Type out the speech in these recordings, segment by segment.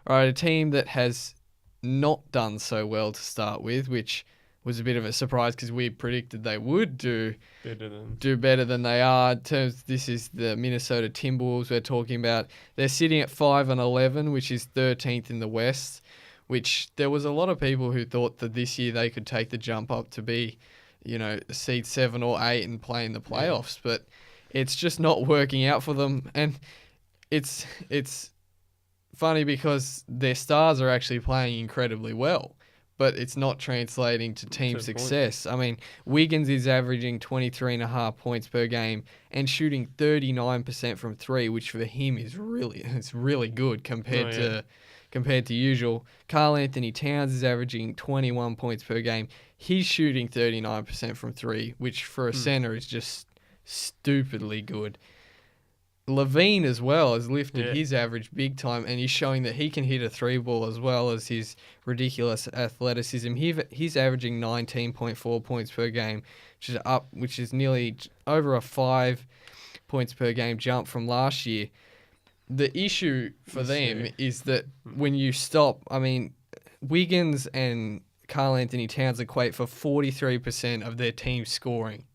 All right, a team that has not done so well to start with, which was a bit of a surprise because we predicted they would do better than they are. This is the Minnesota Timberwolves we're talking about. They're sitting at 5-11, which is 13th in the West, which there was a lot of people who thought that this year they could take the jump up to be, seed 7 or 8 and play in the playoffs, but it's just not working out for them. And it's funny because their stars are actually playing incredibly well, but it's not translating to team success. I mean, Wiggins is averaging 23.5 points per game and shooting 39% from three, which for him is really good compared to usual. Karl Anthony Towns is averaging 21 points per game. He's shooting 39% from three, which for a center is just stupidly good. Levine as well has lifted his average big time, and he's showing that he can hit a three ball as well as his ridiculous athleticism. He's averaging 19.4 points per game, which is nearly over a 5 points per game jump from last year. The issue for them is that when you stop, Wiggins and Karl Anthony Towns equate for 43% of their team scoring.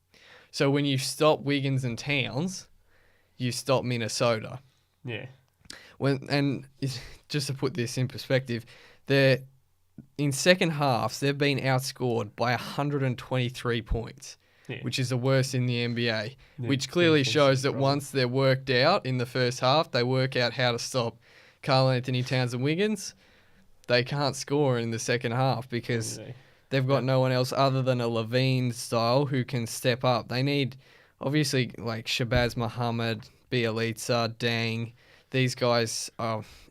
So when you stop Wiggins and Towns, you stop Minnesota. Yeah. And just to put this in perspective, in second halves, they've been outscored by 123 points, which is the worst in the NBA, which clearly shows that once they're worked out in the first half, they work out how to stop Karl Anthony Towns and Wiggins. They can't score in the second half because they've got no one else other than a Levine style who can step up. They need, obviously, like Shabazz Muhammad, Bielitsa, Dang. These guys,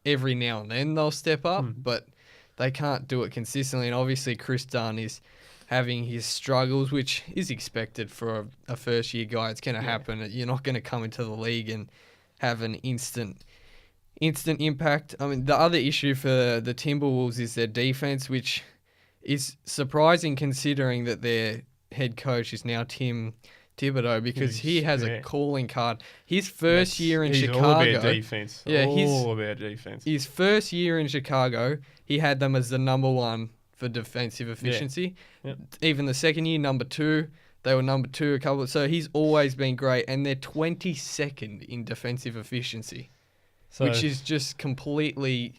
every now and then they'll step up, but they can't do it consistently. And obviously Chris Dunn is having his struggles, which is expected for a first-year guy. It's going to happen. You're not going to come into the league and have an instant impact. I mean, the other issue for the Timberwolves is their defense, which is surprising considering that their head coach is now Tim Thibodeau, because he has a calling card. His first year in Chicago... all about defense. All about defense. His first year in Chicago, he had them as the number one for defensive efficiency. Yeah. Even the second year, number two. They were number two so he's always been great, and they're 22nd in defensive efficiency, which is just completely...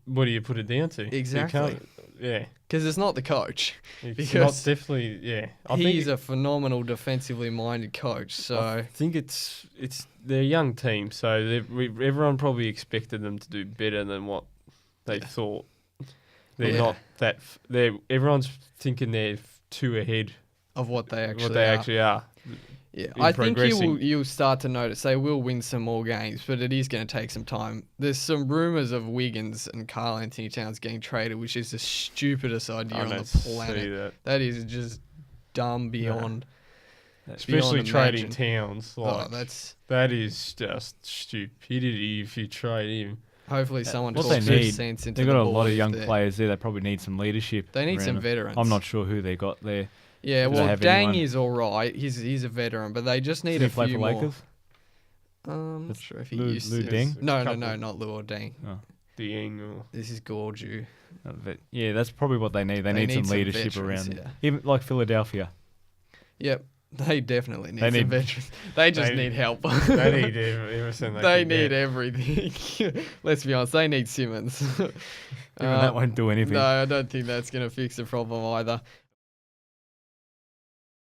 What do you put it down to? Exactly. Because it's not the coach. It's not definitely, He's a phenomenal defensively minded coach. So I think it's they're a young team, so everyone probably expected them to do better than what they thought. They're not that. Everyone's thinking they're too ahead of what they actually are. Yeah, I think you'll start to notice they will win some more games, but it is going to take some time. There's some rumours of Wiggins and Karl Anthony Towns getting traded, which is the stupidest idea on the planet. That is just dumb beyond. Especially trading imagine. Towns. That is just stupidity if you trade him. Hopefully someone talks some sense into They've got a lot of young there. Players there. They probably need some leadership. They need some veterans. I'm not sure who they got there. Yeah, well, Dang is all right. He's a veteran, but they just need a few more. Lakers? Not sure if he used to. Lou Deng? No, not Lou or Deng. Oh. Deng. This is Gorju. Yeah, that's probably what they need. They need some leadership around. Yeah. Even like Philadelphia. Yep. They definitely need some veterans. They just need help. They need everything. They need everything. Let's be honest, they need Simmons. That won't do anything. No, I don't think that's going to fix the problem either.